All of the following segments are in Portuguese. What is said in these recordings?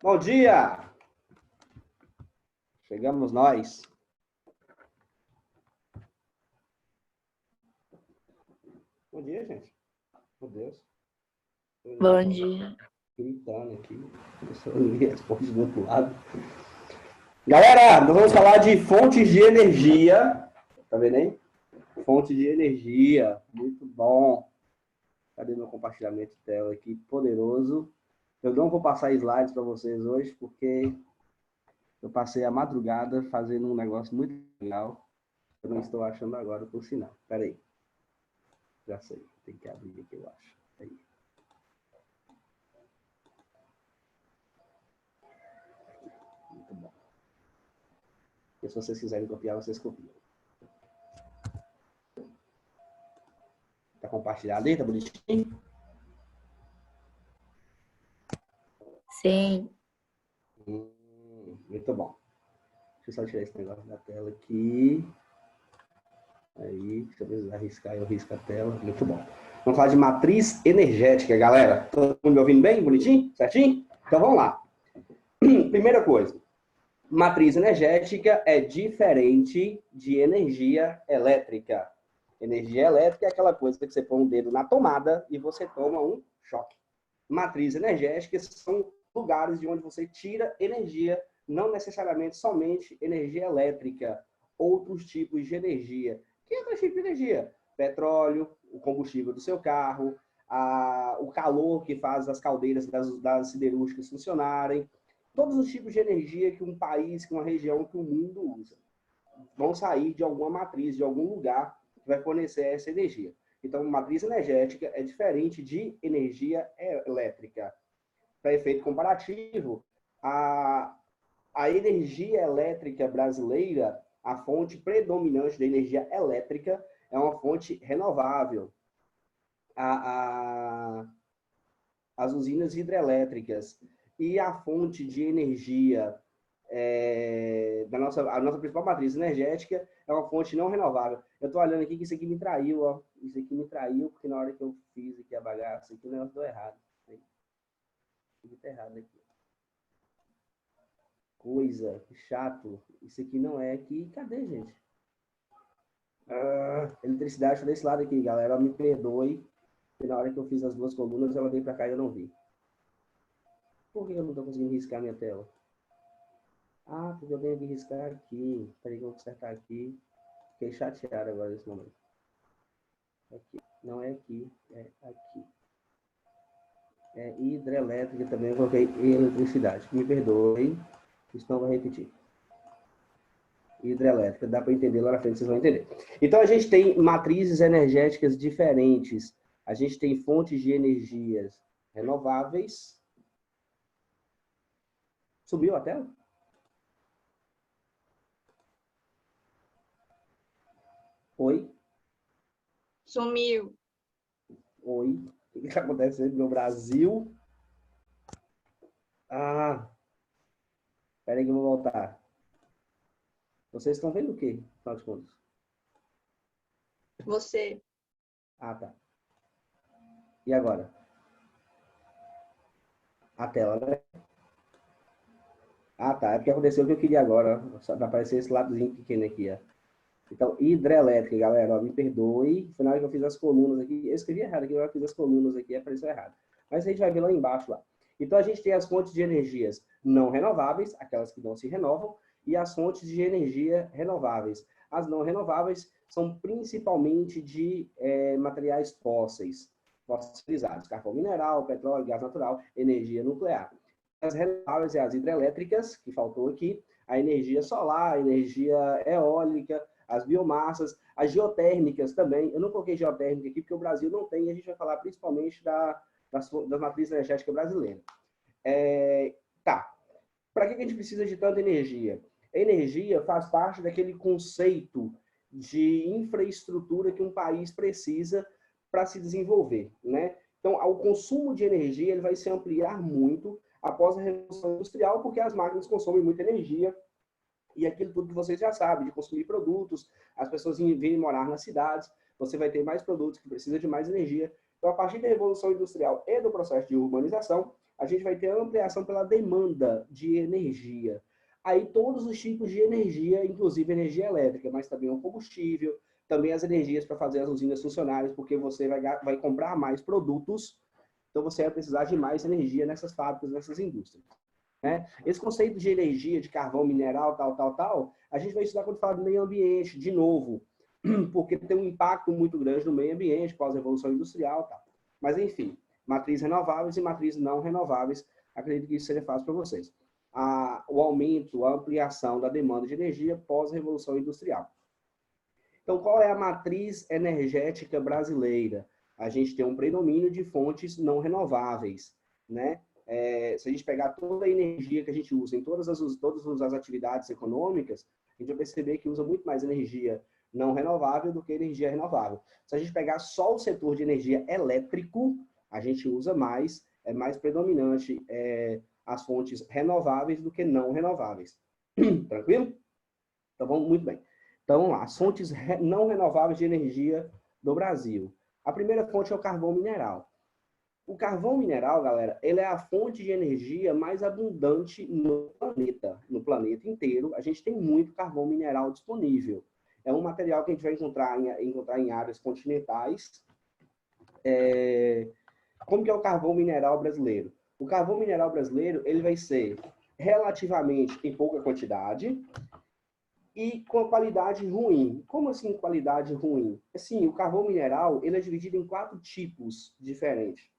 Bom dia! Chegamos nós. Bom dia, gente. Meu Deus. Bom dia. Gritando aqui. A pessoa não responde do outro lado. Galera, nós vamos falar de fontes de energia. Tá vendo aí? Fonte de energia. Muito bom. Cadê meu compartilhamento de tela aqui? Poderoso. Eu não vou passar slides para vocês hoje, porque eu passei a madrugada fazendo um negócio muito legal. Eu não estou achando agora, por sinal. Espera aí. Já sei. Tem que abrir aqui, eu acho. Aí. Muito bom. E se vocês quiserem copiar, vocês copiam. Tá compartilhado aí? Tá bonitinho? Sim. Muito bom. Deixa eu só tirar esse negócio da tela aqui. Aí, se eu precisar riscar, eu risco a tela. Muito bom. Vamos falar de matriz energética, galera. Todo mundo me ouvindo bem? Bonitinho? Certinho? Então vamos lá. Primeira coisa. Matriz energética é diferente de energia elétrica. Energia elétrica é aquela coisa que você põe um dedo na tomada e você toma um choque. Matriz energética são lugares de onde você tira energia, não necessariamente somente energia elétrica, outros tipos de energia. Que outros tipos de energia? Petróleo, o combustível do seu carro, o calor que faz as caldeiras das siderúrgicas funcionarem, todos os tipos de energia que um país, que uma região, que o mundo usa, vão sair de alguma matriz, de algum lugar que vai fornecer essa energia. Então, matriz energética é diferente de energia elétrica. Para efeito comparativo, a energia elétrica brasileira, a fonte predominante da energia elétrica é uma fonte renovável. As usinas hidrelétricas e a fonte de energia a nossa principal matriz energética é uma fonte não renovável. Eu estou olhando aqui que isso aqui me traiu, ó. Isso aqui me traiu, porque na hora que eu fiz aqui a bagaça, aqui o negócio deu errado. Isso tá errado aqui. Coisa, que chato. Isso aqui não é aqui. Cadê, gente? Eletricidade está desse lado aqui, galera. Me perdoe, porque na hora que eu fiz as duas colunas, ela veio para cá e eu não vi. Por que eu não estou conseguindo riscar minha tela? Porque eu tenho que riscar aqui. Peraí que eu vou consertar aqui. Fiquei chateado agora nesse momento. Aqui. Não é aqui, é aqui. É hidrelétrica também, eu coloquei eletricidade. Me perdoem, isso não vai repetir. Hidrelétrica, dá para entender lá na frente, vocês vão entender. Então, a gente tem matrizes energéticas diferentes. A gente tem fontes de energias renováveis. Subiu a tela? Oi? Sumiu. Oi? O que está acontecendo no Brasil? Peraí que eu vou voltar. Vocês estão vendo o quê, afinal de contas? Você. Tá. E agora? A tela, né? Tá. É porque aconteceu o que eu queria agora. Só para aparecer esse ladozinho pequeno aqui, ó. Então, hidrelétrica, galera, ó, me perdoe. No final que eu fiz as colunas aqui, eu escrevi errado aqui, eu fiz as colunas aqui, apareceu errado. Mas a gente vai ver lá embaixo, lá. Então, a gente tem as fontes de energias não renováveis, aquelas que não se renovam, e as fontes de energia renováveis. As não renováveis são principalmente de materiais fósseis, fossilizados, carvão mineral, petróleo, gás natural, energia nuclear. As renováveis é as hidrelétricas, que faltou aqui, a energia solar, a energia eólica, as biomassas, as geotérmicas também. Eu não coloquei geotérmica aqui porque o Brasil não tem, e a gente vai falar principalmente das matrizes energéticas brasileiras. Para que a gente precisa de tanta energia? A energia faz parte daquele conceito de infraestrutura que um país precisa para se desenvolver, né? Então, o consumo de energia ele vai se ampliar muito após a Revolução Industrial, porque as máquinas consomem muita energia, e aquilo tudo que vocês já sabem, de consumir produtos, as pessoas virem morar nas cidades, você vai ter mais produtos que precisam de mais energia. Então, a partir da Revolução Industrial e do processo de urbanização, a gente vai ter ampliação pela demanda de energia. Aí todos os tipos de energia, inclusive energia elétrica, mas também o combustível, também as energias para fazer as usinas funcionarem, porque você vai comprar mais produtos, então você vai precisar de mais energia nessas fábricas, nessas indústrias. Né? Esse conceito de energia, de carvão mineral, tal, a gente vai estudar quando fala do meio ambiente, de novo, porque tem um impacto muito grande no meio ambiente, pós-revolução industrial, tal. Mas, enfim, matrizes renováveis e matrizes não renováveis, acredito que isso seria fácil para vocês. O aumento, a ampliação da demanda de energia pós-revolução industrial. Então, qual é a matriz energética brasileira? A gente tem um predomínio de fontes não renováveis, né? Se a gente pegar toda a energia que a gente usa em todas as atividades econômicas, a gente vai perceber que usa muito mais energia não renovável do que energia renovável. Se a gente pegar só o setor de energia elétrico, a gente usa mais, é mais predominante as fontes renováveis do que não renováveis. Tranquilo? Então, vamos muito bem. Então, vamos lá. As fontes não renováveis de energia do Brasil. A primeira fonte é o carvão mineral. O carvão mineral, galera, ele é a fonte de energia mais abundante no planeta inteiro. A gente tem muito carvão mineral disponível. É um material que a gente vai encontrar em áreas continentais. Como que é o carvão mineral brasileiro? O carvão mineral brasileiro, ele vai ser relativamente em pouca quantidade e com qualidade ruim. Como assim qualidade ruim? Assim, o carvão mineral, ele é dividido em 4 tipos diferentes.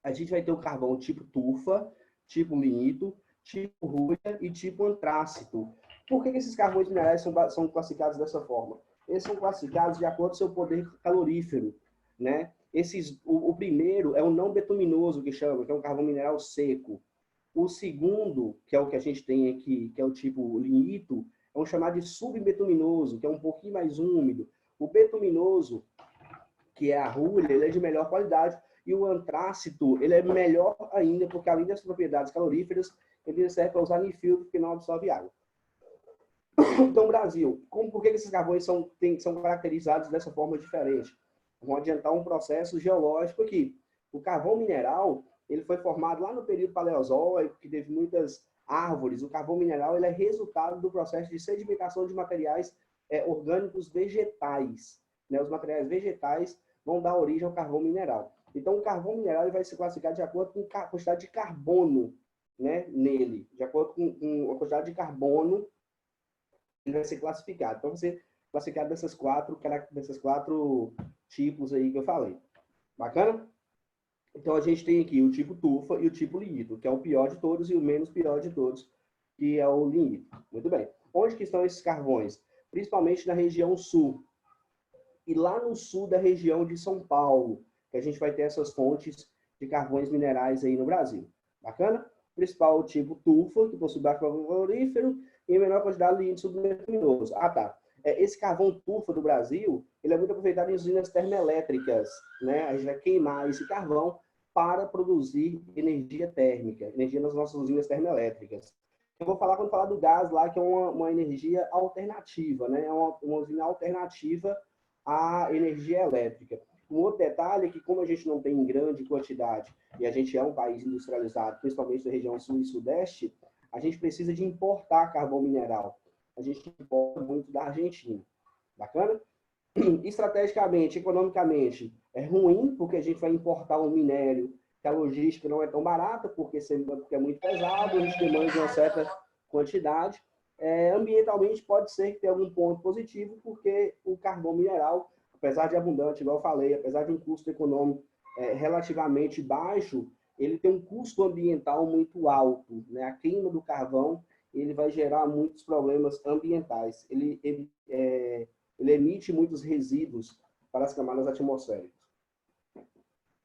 A gente vai ter o carvão tipo tufa, tipo lignito, tipo rúlia e tipo antrácito. Por que esses carvões minerais são classificados dessa forma? Eles são classificados de acordo com o seu poder calorífero, né? O primeiro é o não betuminoso, que chama, que é um carvão mineral seco. O segundo, que é o que a gente tem aqui, que é o tipo lignito, é um chamado de subbetuminoso, que é um pouquinho mais úmido. O betuminoso, que é a rúlia, ele é de melhor qualidade. E o antrácito, ele é melhor ainda, porque além das propriedades caloríferas, ele serve para usar em filtro, porque não absorve água. Então, Brasil, por que esses carvões são caracterizados dessa forma diferente? Vamos adiantar um processo geológico aqui. O carvão mineral, ele foi formado lá no período paleozoico, que teve muitas árvores. O carvão mineral, ele é resultado do processo de sedimentação de materiais orgânicos vegetais. Né? Os materiais vegetais vão dar origem ao carvão mineral. Então, o carvão mineral ele vai se classificar de acordo com a quantidade de carbono, né, nele. De acordo com a quantidade de carbono, ele vai ser classificado. Então, vai ser classificado desses quatro tipos aí que eu falei. Bacana? Então, a gente tem aqui o tipo tufa e o tipo lignito, que é o pior de todos e o menos pior de todos, que é o lignito. Muito bem. Onde que estão esses carvões? Principalmente na região sul. E lá no sul da região de São Paulo, que a gente vai ter essas fontes de carvões minerais aí no Brasil. Bacana? Principal tipo tufa, que possui baixo valor calorífero, e em menor quantidade de índice subbetuminoso. Ah, tá. Esse carvão tufa do Brasil, ele é muito aproveitado em usinas termoelétricas, né? A gente vai queimar esse carvão para produzir energia térmica, energia nas nossas usinas termoelétricas. Eu vou falar quando falar do gás lá, que é uma energia alternativa, né? É uma usina alternativa à energia elétrica. Um outro detalhe é que, como a gente não tem em grande quantidade, e a gente é um país industrializado, principalmente na região sul e sudeste, a gente precisa de importar carvão mineral. A gente importa muito da Argentina. Bacana? Estrategicamente, economicamente, é ruim, porque a gente vai importar um minério que a logística não é tão barata, porque é muito pesado, a gente demanda uma certa quantidade. Ambientalmente, pode ser que tenha algum ponto positivo, porque o carvão mineral, apesar de abundante, igual eu falei, apesar de um custo econômico relativamente baixo, ele tem um custo ambiental muito alto. Né? A queima do carvão ele vai gerar muitos problemas ambientais. Ele emite muitos resíduos para as camadas atmosféricas.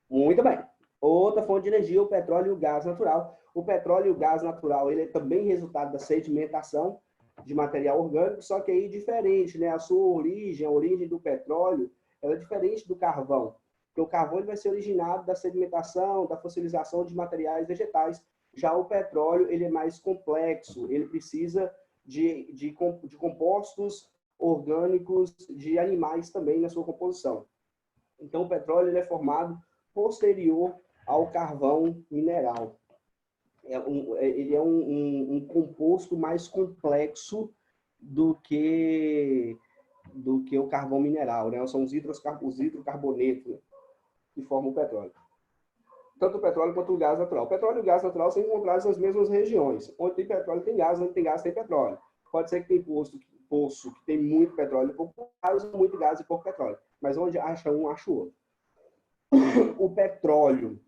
Muito bem. Outra fonte de energia, o petróleo e o gás natural. O petróleo e o gás natural, ele é também resultado da sedimentação de material orgânico, só que aí diferente, né? A origem do petróleo, ela é diferente do carvão. Porque o carvão ele vai ser originado da sedimentação, da fossilização de materiais vegetais. Já o petróleo, ele é mais complexo, ele precisa de compostos orgânicos de animais também na sua composição. Então, o petróleo ele é formado posterior ao carvão mineral. ele é um composto mais complexo do que o carvão mineral, né? São os hidrocarbonetos, né, que formam o petróleo. Tanto o petróleo quanto o gás natural. O petróleo e o gás natural são encontrados nas mesmas regiões. Onde tem petróleo tem gás, onde tem gás tem petróleo. Pode ser que tem poço que tem muito petróleo e pouco gás, muito gás e pouco petróleo. Mas onde acha um, acha o outro. O petróleo,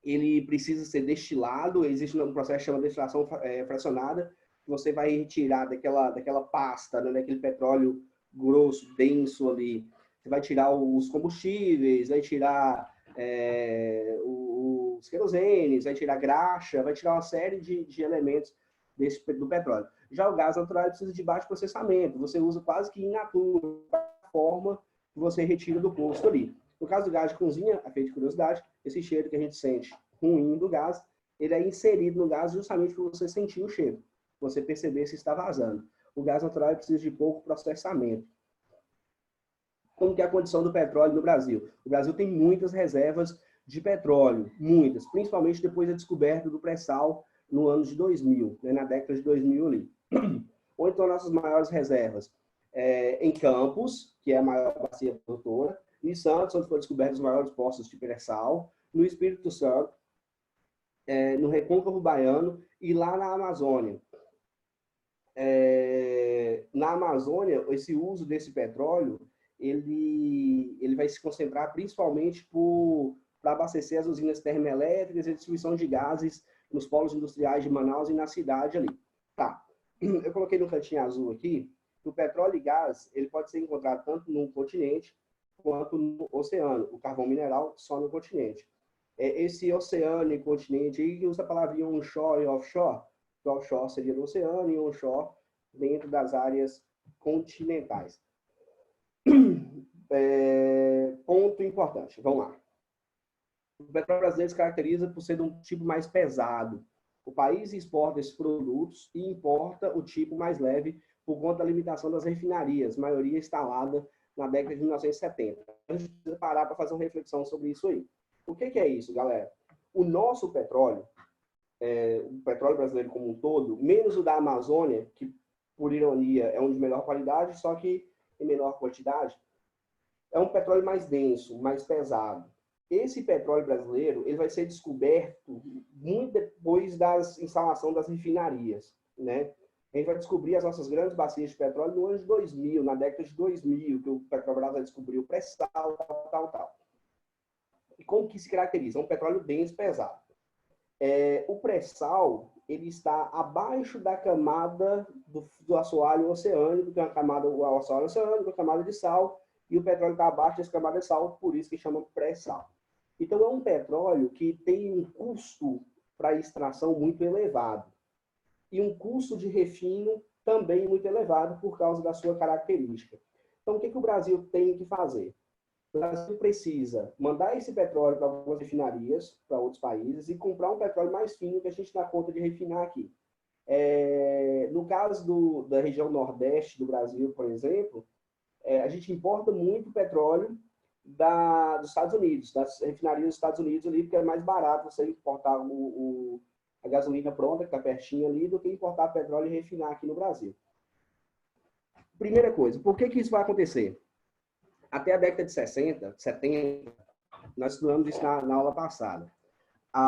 ele precisa ser destilado, existe um processo que chama destilação fracionada, você vai retirar daquela pasta, né, daquele petróleo grosso, denso ali, você vai tirar os combustíveis, vai tirar os querosenes, vai tirar graxa, vai tirar uma série de elementos do petróleo. Já o gás natural precisa de baixo processamento, você usa quase que in natura, a forma que você retira do posto ali. No caso do gás de cozinha, a feita de curiosidade, esse cheiro que a gente sente ruim do gás, ele é inserido no gás justamente para você sentir o cheiro, você perceber se está vazando. O gás natural precisa de pouco processamento. Como que é a condição do petróleo no Brasil? O Brasil tem muitas reservas de petróleo, muitas, principalmente depois da descoberta do pré-sal no ano de 2000, né, na década de 2000 ali. Onde estão nossas maiores reservas? Em Campos, que é a maior bacia produtora, em Santos, onde foram descobertos os maiores poços de pré-sal, no Espírito Santo, no Recôncavo Baiano e lá na Amazônia. Na Amazônia, esse uso desse petróleo, ele vai se concentrar principalmente para abastecer as usinas termoelétricas e a distribuição de gases nos polos industriais de Manaus e na cidade ali. Tá. Eu coloquei no cantinho azul aqui, que o petróleo e gás, ele pode ser encontrado tanto no continente quanto no oceano. O carvão mineral só no continente. Esse oceano e continente aí que usa a palavrinha onshore e offshore. O offshore seria no oceano e onshore dentro das áreas continentais. Ponto importante, vamos lá. O petróleo brasileiro se caracteriza por ser de um tipo mais pesado. O país exporta esses produtos e importa o tipo mais leve por conta da limitação das refinarias, maioria instalada na década de 1970. A gente precisa parar para fazer uma reflexão sobre isso aí. O que é isso, galera? O nosso petróleo, o petróleo brasileiro como um todo, menos o da Amazônia, que, por ironia, é um de melhor qualidade, só que em menor quantidade, é um petróleo mais denso, mais pesado. Esse petróleo brasileiro, ele vai ser descoberto muito depois da instalação das refinarias, né? A gente vai descobrir as nossas grandes bacias de petróleo no ano de 2000, na década de 2000, que o Petrobras vai descobrir o pré-sal, tal. E como que se caracteriza? É um petróleo denso, pesado. O pré-sal, ele está abaixo da camada do assoalho oceânico, tem uma camada do assoalho oceânico, uma camada de sal, e o petróleo está abaixo dessa camada de sal, por isso que chama pré-sal. Então, é um petróleo que tem um custo para extração muito elevado e um custo de refino também muito elevado por causa da sua característica. Então, o que o Brasil tem que fazer? O Brasil precisa mandar esse petróleo para algumas refinarias, para outros países, e comprar um petróleo mais fino que a gente dá conta de refinar aqui. No caso da região nordeste do Brasil, por exemplo, a gente importa muito petróleo dos Estados Unidos, das refinarias dos Estados Unidos ali, porque é mais barato você importar a gasolina pronta, que está pertinho ali, do que importar petróleo e refinar aqui no Brasil. Primeira coisa, por que isso vai acontecer? Até a década de 60, 70, nós estudamos isso na aula passada.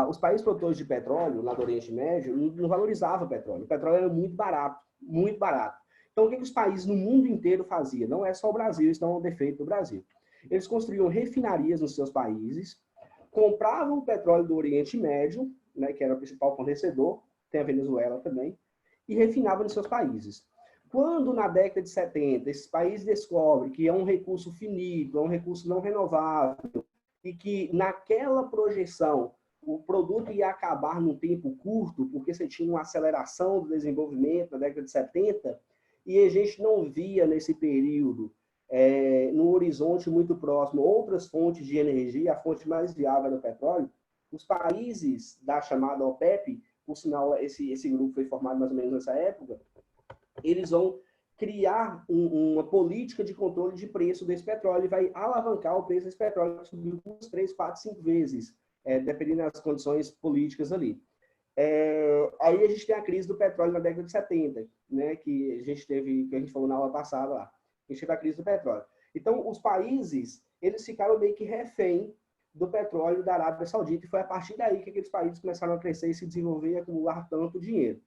Os países produtores de petróleo, lá do Oriente Médio, não valorizavam o petróleo. O petróleo era muito barato, muito barato. Então, o que os países no mundo inteiro faziam? Não é só o Brasil, isso não é um defeito do Brasil. Eles construíam refinarias nos seus países, compravam o petróleo do Oriente Médio, né, que era o principal fornecedor, tem a Venezuela também, e refinavam nos seus países. Quando, na década de 70, esses países descobrem que é um recurso finito, é um recurso não renovável, e que naquela projeção o produto ia acabar num tempo curto, porque você tinha uma aceleração do desenvolvimento na década de 70, e a gente não via nesse período, no horizonte muito próximo, outras fontes de energia, a fonte mais viável era o petróleo, os países da chamada OPEP, por sinal, esse grupo foi formado mais ou menos nessa época, eles vão criar uma política de controle de preço desse petróleo e vai alavancar o preço desse petróleo, subir 2, 3, 4, 5 vezes, dependendo das condições políticas ali. Aí a gente tem a crise do petróleo na década de 70, né, que a gente falou na aula passada lá. A gente teve a crise do petróleo. Então, os países, eles ficaram meio que refém do petróleo da Arábia Saudita, e foi a partir daí que aqueles países começaram a crescer e se desenvolver e acumular tanto dinheiro,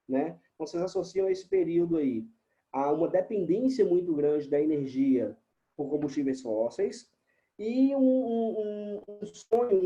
né? Então, vocês associam esse período aí a uma dependência muito grande da energia por combustíveis fósseis e um sonho,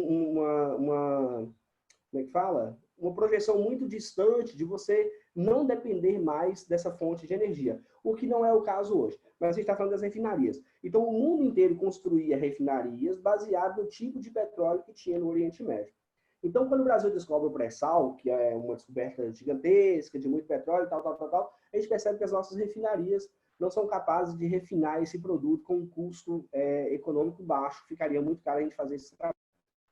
como é que fala? Uma projeção muito distante de você não depender mais dessa fonte de energia, o que não é o caso hoje. Mas a gente está falando das refinarias. Então, o mundo inteiro construía refinarias baseado no tipo de petróleo que tinha no Oriente Médio. Então, quando o Brasil descobre o pré-sal, que é uma descoberta gigantesca de muito petróleo, tal, a gente percebe que as nossas refinarias não são capazes de refinar esse produto com um custo econômico baixo. Ficaria muito caro a gente fazer esse trabalho.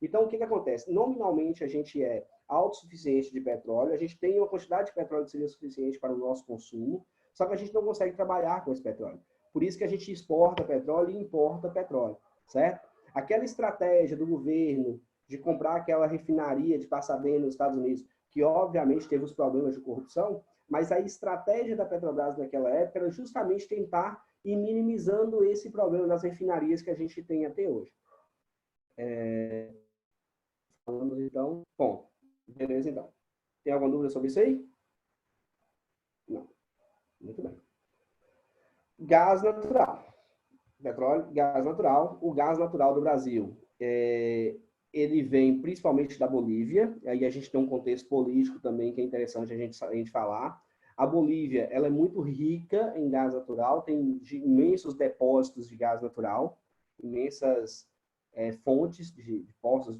Então, o que acontece? Nominalmente, a gente é autossuficiente de petróleo, a gente tem uma quantidade de petróleo que seria suficiente para o nosso consumo, só que a gente não consegue trabalhar com esse petróleo. Por isso que a gente exporta petróleo e importa petróleo, certo? Aquela estratégia do governo de comprar aquela refinaria de Pasadena nos Estados Unidos, que obviamente teve os problemas de corrupção, mas a estratégia da Petrobras naquela época era justamente tentar ir minimizando esse problema das refinarias que a gente tem até hoje. Falamos então, bom, beleza então. Tem alguma dúvida sobre isso aí? Não. Muito bem. Gás natural. Petróleo, gás natural. O gás natural do Brasil, ele vem principalmente da Bolívia, aí a gente tem um contexto político também que é interessante a gente falar. A Bolívia, ela é muito rica em gás natural, tem imensos depósitos de gás natural, imensas fontes de poços,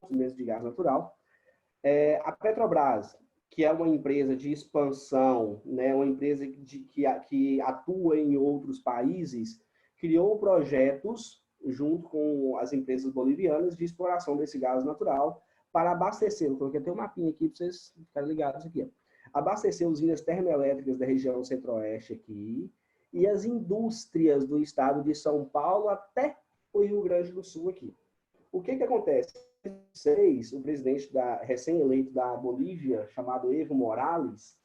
fontes mesmo de gás natural. A Petrobras, que é uma empresa de expansão, né, uma empresa que atua em outros países, criou projetos, junto com as empresas bolivianas, de exploração desse gás natural para abastecer. Eu coloquei até um mapinha aqui para vocês ficarem ligados aqui. Abastecer usinas termoelétricas da região centro-oeste aqui e as indústrias do estado de São Paulo até o Rio Grande do Sul aqui. O que acontece? O presidente recém-eleito da Bolívia, chamado Evo Morales,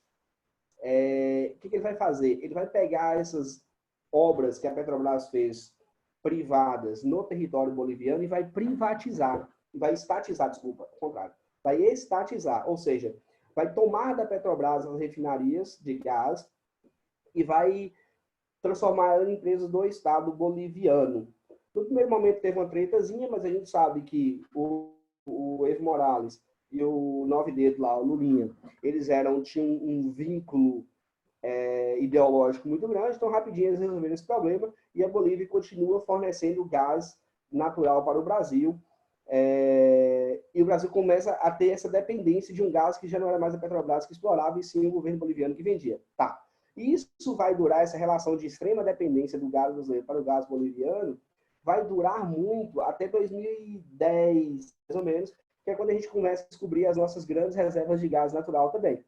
o que ele vai fazer? Ele vai pegar essas obras que a Petrobras fez privadas no território boliviano e vai privatizar, vai estatizar, desculpa, ao contrário, vai estatizar, ou seja, vai tomar da Petrobras as refinarias de gás e vai transformar ela em empresas do Estado boliviano. No primeiro momento teve uma tretazinha, mas a gente sabe que o Evo Morales e o Nove Dedos lá, o Lulinha, eles tinham um vínculo ideológico muito grande, então rapidinho eles resolveram esse problema e a Bolívia continua fornecendo gás natural para o Brasil. E o Brasil começa a ter essa dependência de um gás que já não era mais a Petrobras que explorava, e sim o governo boliviano que vendia. Tá. E isso vai durar, essa relação de extrema dependência do gás brasileiro para o gás boliviano, vai durar muito, até 2010, mais ou menos, que é quando a gente começa a descobrir as nossas grandes reservas de gás natural também.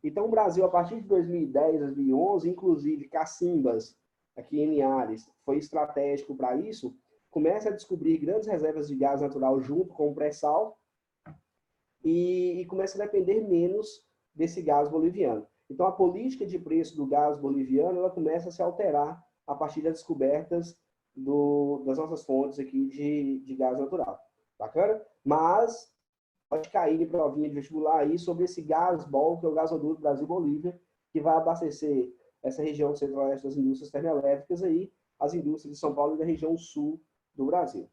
Então, o Brasil, a partir de 2010, 2011, inclusive Cacimbas, aqui em Linhares, foi estratégico para isso, começa a descobrir grandes reservas de gás natural junto com o pré-sal e começa a depender menos desse gás boliviano. Então, a política de preço do gás boliviano ela começa a se alterar a partir das descobertas das nossas fontes aqui de gás natural. Bacana? Mas pode cair em provinha de vestibular aí sobre esse gasbol, que é o gasoduto Brasil-Bolívia, que vai abastecer essa região centro-oeste das indústrias termoelétricas aí, as indústrias de São Paulo e da região sul do Brasil.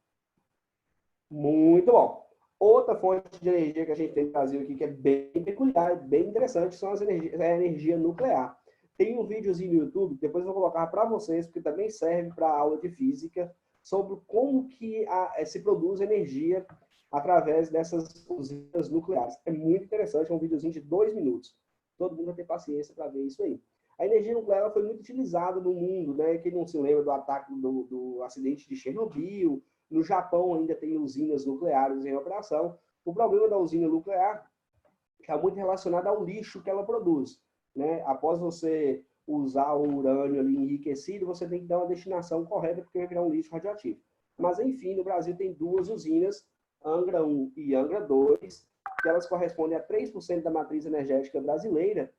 Muito bom. Outra fonte de energia que a gente tem no Brasil aqui, que é bem peculiar, bem interessante, são a energia nuclear. Tem um videozinho no YouTube, depois eu vou colocar para vocês, porque também serve para a aula de física, sobre como que se produz energia através dessas usinas nucleares. É muito interessante, é um videozinho de 2 minutos. Todo mundo vai ter paciência para ver isso aí. A energia nuclear foi muito utilizada no mundo, né? Quem não se lembra do ataque do acidente de Chernobyl, no Japão ainda tem usinas nucleares em operação. O problema da usina nuclear é muito relacionado ao lixo que ela produz, né? Após você usar o urânio ali enriquecido, você tem que dar uma destinação correta, porque vai virar um lixo radioativo. Mas, enfim, no Brasil tem 2 usinas, Angra 1 e Angra 2, que elas correspondem a 3% da matriz energética brasileira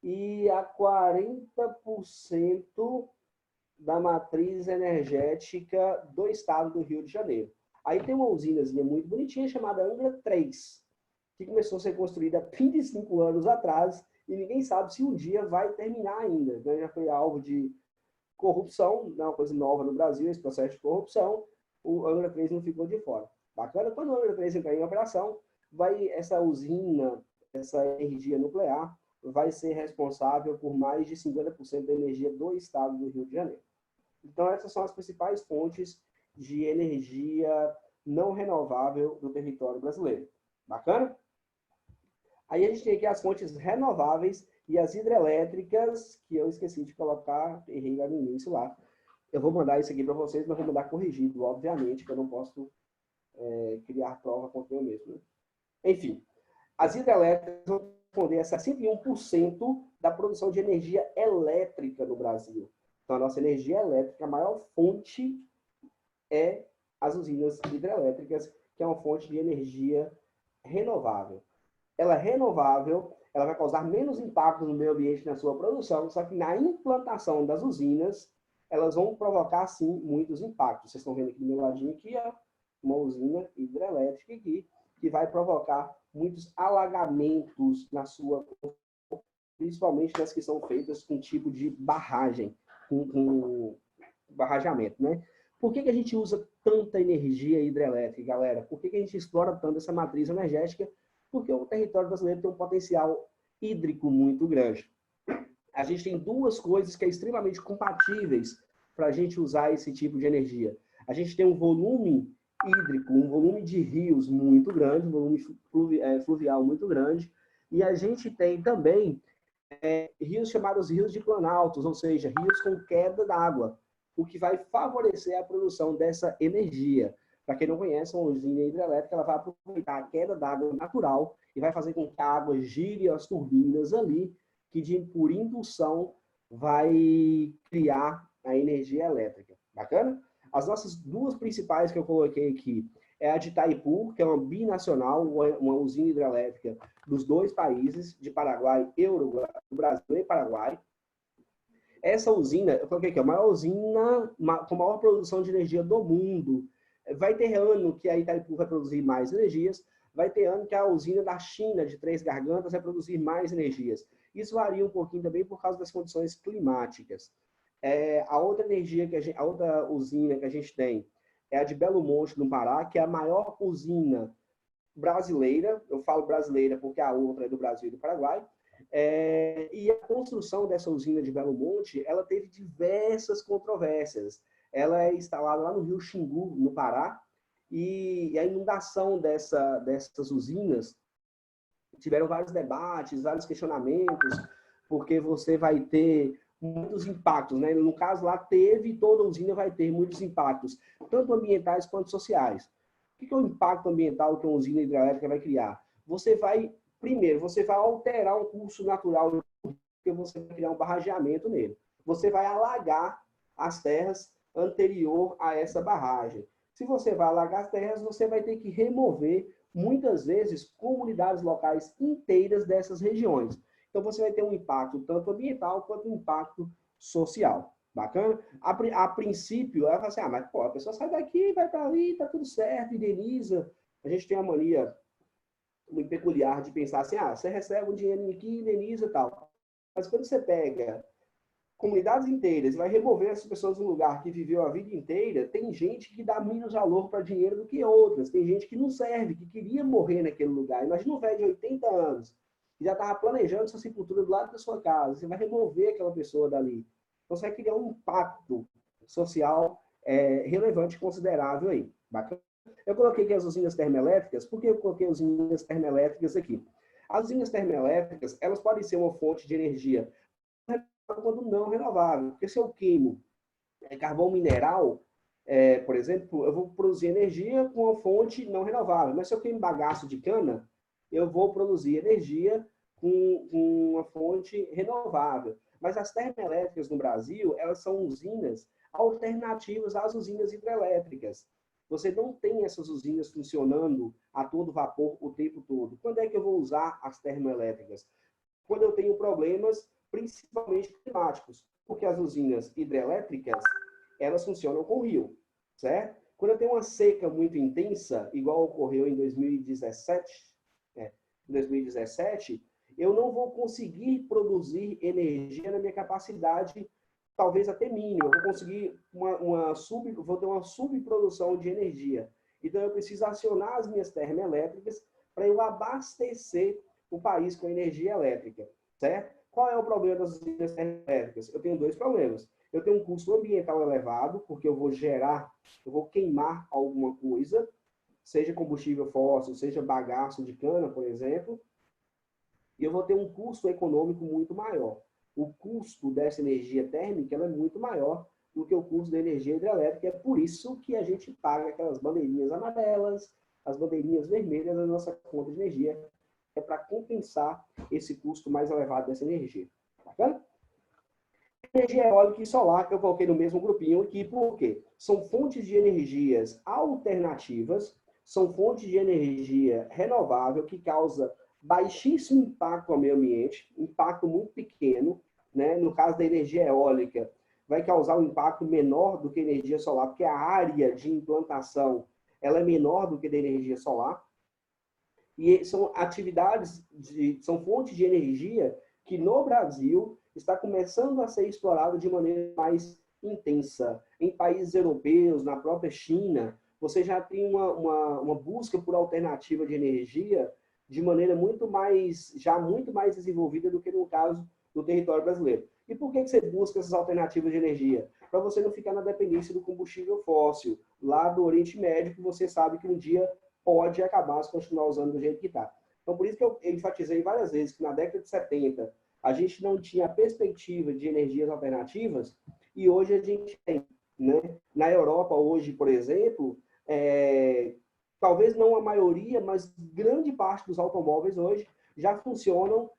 e a 40% da matriz energética do estado do Rio de Janeiro. Aí tem uma usinazinha muito bonitinha chamada Angra 3, que começou a ser construída há 25 anos atrás e ninguém sabe se um dia vai terminar ainda. Né? Já foi alvo de corrupção, não é uma coisa nova no Brasil, esse processo de corrupção, o Angra 3 não ficou de fora. Bacana? Quando o Angra 3 entrar em operação, essa usina, essa energia nuclear, vai ser responsável por mais de 50% da energia do estado do Rio de Janeiro. Então, essas são as principais fontes de energia não renovável do território brasileiro. Bacana? Aí a gente tem aqui as fontes renováveis e as hidrelétricas, que eu esqueci de colocar, errei lá no início lá. Eu vou mandar isso aqui para vocês, mas vou mandar corrigido, obviamente, que eu não posso criar prova contra eu mesmo. Né? Enfim, as hidrelétricas vão responder a 61% da produção de energia elétrica no Brasil. Então, a nossa energia elétrica, a maior fonte é as usinas hidrelétricas, que é uma fonte de energia renovável. Ela é renovável, ela vai causar menos impacto no meio ambiente na sua produção, só que na implantação das usinas, elas vão provocar, sim, muitos impactos. Vocês estão vendo aqui do meu ladinho, aqui, ó, uma usina hidrelétrica aqui, que vai provocar muitos alagamentos na sua, principalmente nas que são feitas com tipo de barragem, com barrageamento, né? Por que a gente usa tanta energia hidrelétrica, galera? Por que a gente explora tanto essa matriz energética? Porque o território brasileiro tem um potencial hídrico muito grande. A gente tem duas coisas que são extremamente compatíveis para a gente usar esse tipo de energia. A gente tem um volume hídrico, um volume de rios muito grande, um volume fluvial muito grande, e a gente tem também rios chamados rios de planaltos, ou seja, rios com queda d'água, o que vai favorecer a produção dessa energia. Para quem não conhece, uma usina hidrelétrica ela vai aproveitar a queda d'água natural e vai fazer com que a água gire as turbinas ali, que por indução vai criar a energia elétrica. Bacana? As nossas duas principais que eu coloquei aqui é a de Itaipu, que é uma binacional, uma usina hidrelétrica dos dois países, de Paraguai e Uruguai, do Brasil e Paraguai. Essa usina, eu coloquei aqui, a maior usina com maior produção de energia do mundo. Vai ter ano que a Itaipu vai produzir mais energias, vai ter ano que a usina da China, de Três Gargantas, vai produzir mais energias. Isso varia um pouquinho também por causa das condições climáticas. A outra a outra usina que a gente tem é a de Belo Monte, no Pará, que é a maior usina brasileira. Eu falo brasileira porque a outra é do Brasil e do Paraguai. E a construção dessa usina de Belo Monte, ela teve diversas controvérsias. Ela é instalada lá no Rio Xingu, no Pará, e a inundação dessas usinas tiveram vários debates, vários questionamentos, porque você vai ter muitos impactos, né? No caso lá teve, toda usina vai ter muitos impactos, tanto ambientais quanto sociais. O que é o impacto ambiental que uma usina hidrelétrica vai criar? Primeiro, você vai alterar um curso natural, porque você vai criar um barrageamento nele. Você vai alagar as terras anterior a essa barragem. Se você vai alagar as terras, você vai ter que remover, muitas vezes, comunidades locais inteiras dessas regiões. Então, você vai ter um impacto tanto ambiental quanto um impacto social. Bacana? A princípio, ela fala assim, mas pô, a pessoa sai daqui, vai para ali, tá tudo certo, indeniza. A gente tem a mania muito peculiar de pensar assim, você recebe um dinheiro aqui, indeniza e tal. Mas quando você pega comunidades inteiras e vai remover essas pessoas de um lugar que viveu a vida inteira, tem gente que dá menos valor para dinheiro do que outras. Tem gente que não serve, que queria morrer naquele lugar. Imagina um velho de 80 anos, que já estava planejando sua sepultura do lado da sua casa. Você vai remover aquela pessoa dali. Então, você vai criar um impacto social relevante, considerável aí. Bacana? Eu coloquei aqui as usinas termoelétricas. Por que eu coloquei as usinas termoelétricas aqui? As usinas termoelétricas, elas podem ser uma fonte de energia quando não renovável. Porque se eu queimo carvão mineral, por exemplo, eu vou produzir energia com uma fonte não renovável. Mas se eu queimo bagaço de cana, eu vou produzir energia com uma fonte renovável. Mas as termoelétricas no Brasil, elas são usinas alternativas às usinas hidrelétricas. você não tem essas usinas funcionando a todo vapor o tempo todo. Quando é que eu vou usar as termoelétricas? Quando eu tenho problemas, principalmente climáticos, porque as usinas hidrelétricas, elas funcionam com rio, certo? Quando eu tenho uma seca muito intensa, igual ocorreu em 2017, eu não vou conseguir produzir energia na minha capacidade, talvez até mínima. Eu vou conseguir vou ter uma subprodução de energia. Então, eu preciso acionar as minhas termoelétricas para eu abastecer o país com energia elétrica, certo? Qual é o problema das usinas termoelétricas? Eu tenho dois problemas. Eu tenho um custo ambiental elevado, porque eu vou queimar alguma coisa, seja combustível fóssil, seja bagaço de cana, por exemplo, e eu vou ter um custo econômico muito maior. O custo dessa energia térmica ela é muito maior do que o custo da energia hidrelétrica. É por isso que a gente paga aquelas bandeirinhas amarelas, as bandeirinhas vermelhas na nossa conta de energia, é para compensar esse custo mais elevado dessa energia. Bacana? Energia eólica e solar, que eu coloquei no mesmo grupinho aqui, por quê? São fontes de energias alternativas, são fontes de energia renovável que causa baixíssimo impacto ao meio ambiente, impacto muito pequeno, né? No caso da energia eólica, vai causar um impacto menor do que a energia solar, porque a área de implantação ela é menor do que a da energia solar. E são são fontes de energia que no Brasil está começando a ser explorado de maneira mais intensa. Em países europeus, na própria China, você já tem uma busca por alternativa de energia de maneira muito mais desenvolvida do que no caso do território brasileiro. E por que você busca essas alternativas de energia? Para você não ficar na dependência do combustível fóssil, lá do Oriente Médio, que você sabe que um dia pode acabar se continuar usando do jeito que está. Então, por isso que eu enfatizei várias vezes que na década de 70 a gente não tinha a perspectiva de energias alternativas e hoje a gente tem. Né? Na Europa, hoje, por exemplo, talvez não a maioria, mas grande parte dos automóveis hoje já funcionam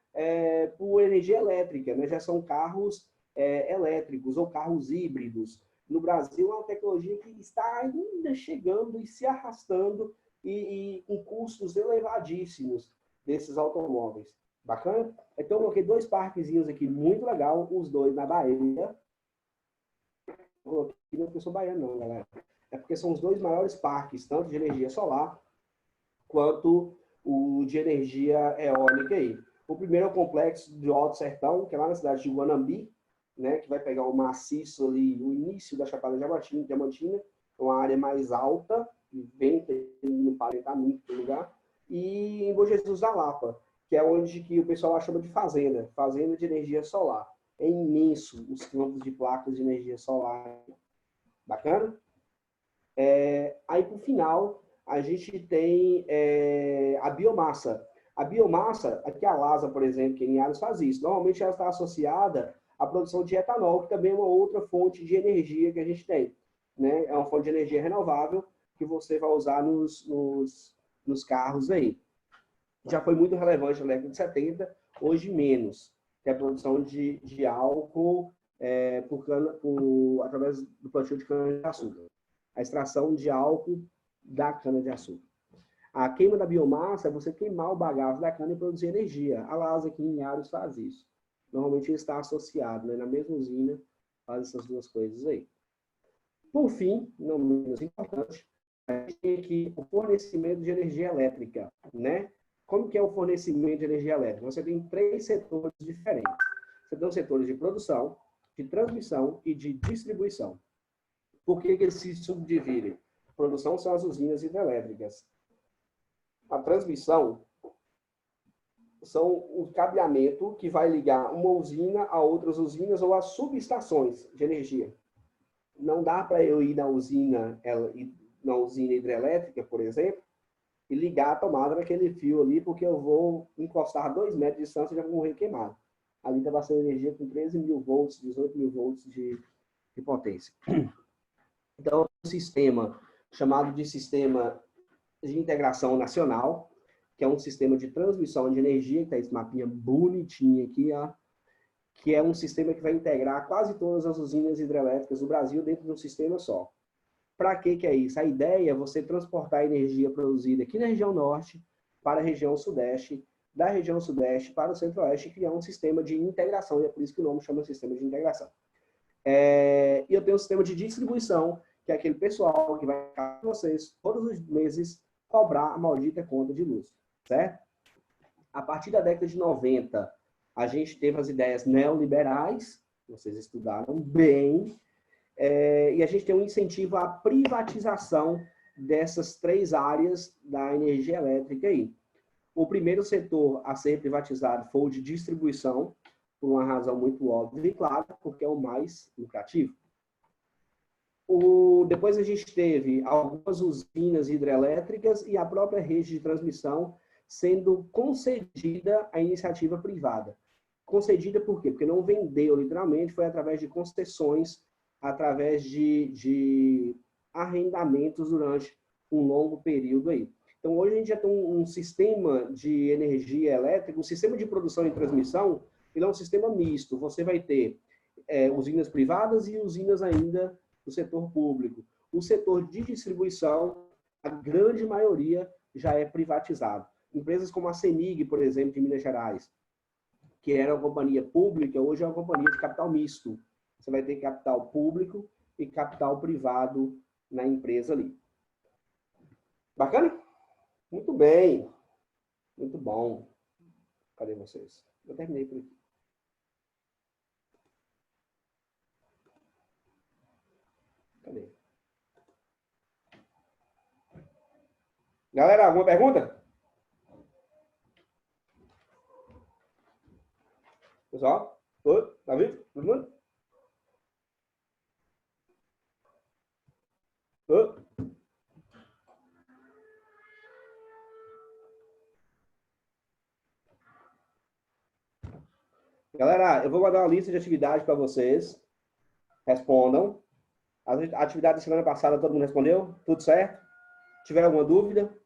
por energia elétrica, né? Já são carros elétricos ou carros híbridos. No Brasil, é uma tecnologia que está ainda chegando e se arrastando e com custos elevadíssimos desses automóveis. Bacana? Então, eu coloquei dois parquezinhos aqui, muito legal, os dois na Bahia. Coloquei não porque eu sou baiano, não, galera. É porque são os dois maiores parques, tanto de energia solar, quanto o de energia eólica aí. O primeiro é o complexo do Alto Sertão, que é lá na cidade de Guanambi, né, que vai pegar o maciço ali, o início da Chapada Diamantina, uma área mais alta, venta não para entrar muito no lugar, e em Bom Jesus da Lapa, que é onde que o pessoal chama de fazenda de energia solar. É imenso os campos de placas de energia solar. Bacana? Aí, por final, a gente tem a biomassa. A biomassa, aqui a Lasa, por exemplo, que em Ares faz isso. Normalmente ela está associada à produção de etanol, que também é uma outra fonte de energia que a gente tem. Né? É uma fonte de energia renovável que você vai usar nos carros aí. Já foi muito relevante na década de 70, hoje menos, que é a produção de álcool através do plantio de cana-de-açúcar. A extração de álcool da cana-de-açúcar. A queima da biomassa é você queimar o bagaço da cana e produzir energia. A Lasa aqui em Aros faz isso. Normalmente ele está associado, né? Na mesma usina, faz essas duas coisas aí. Por fim, não menos importante, a gente tem aqui o fornecimento de energia elétrica, né? Como que é o fornecimento de energia elétrica? Você tem três setores diferentes. Você tem os setores de produção, de transmissão e de distribuição. Por que eles se subdividem? A produção são as usinas hidrelétricas. A transmissão são o cabeamento que vai ligar uma usina a outras usinas ou as subestações de energia. Não dá para eu ir na usina hidrelétrica, por exemplo, e ligar a tomada naquele fio ali, porque eu vou encostar 2 metros de distância e já vou morrer queimado. Ali está bastante energia com 13 mil volts, 18 mil volts de potência. Então, um sistema chamado de sistema de integração nacional, que é um sistema de transmissão de energia, que está esse mapinha bonitinho aqui, ó, que é um sistema que vai integrar quase todas as usinas hidrelétricas do Brasil dentro de um sistema só. Para que é isso? A ideia é você transportar a energia produzida aqui na região norte para a região sudeste, da região sudeste para o centro-oeste e criar um sistema de integração, e é por isso que o nome chama sistema de integração. E eu tenho um sistema de distribuição, que é aquele pessoal que vai para vocês todos os meses cobrar a maldita conta de luz, certo? A partir da década de 90, a gente teve as ideias neoliberais, vocês estudaram bem, e a gente tem um incentivo à privatização dessas 3 áreas da energia elétrica aí. O primeiro setor a ser privatizado foi o de distribuição, por uma razão muito óbvia e clara, porque é o mais lucrativo. Depois a gente teve algumas usinas hidrelétricas e a própria rede de transmissão sendo concedida à iniciativa privada. Concedida por quê? Porque não vendeu, literalmente, foi através de concessões, através de arrendamentos durante um longo período aí. Então, hoje a gente já tem um sistema de energia elétrica, um sistema de produção e transmissão, ele é um sistema misto. Você vai ter usinas privadas e usinas ainda do setor público. O setor de distribuição, a grande maioria já é privatizado. Empresas como a CEMIG, por exemplo, de Minas Gerais, que era uma companhia pública, hoje é uma companhia de capital misto. Você vai ter capital público e capital privado na empresa ali. Bacana? Muito bem. Muito bom. Cadê vocês? Eu terminei por aqui. Cadê? Galera, alguma pergunta? Pessoal? Oi? Tá vivo? Todo mundo? Oi? Galera, eu vou mandar uma lista de atividades para vocês. Respondam. As atividades da semana passada, todo mundo respondeu? Tudo certo? Tiver alguma dúvida?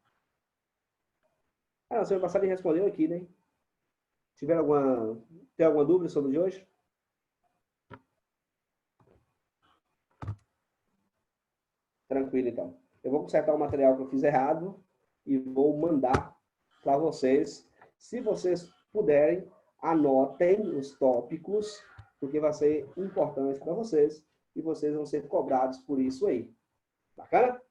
Ah, semana passada ele respondeu aqui, né? Tem alguma dúvida sobre o de hoje? Tranquilo, então. Eu vou consertar o material que eu fiz errado e vou mandar para vocês. Se vocês puderem, anotem os tópicos, porque vai ser importante para vocês e vocês vão ser cobrados por isso aí. Bacana?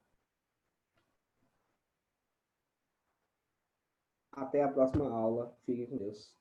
Até a próxima aula. Fiquem com Deus.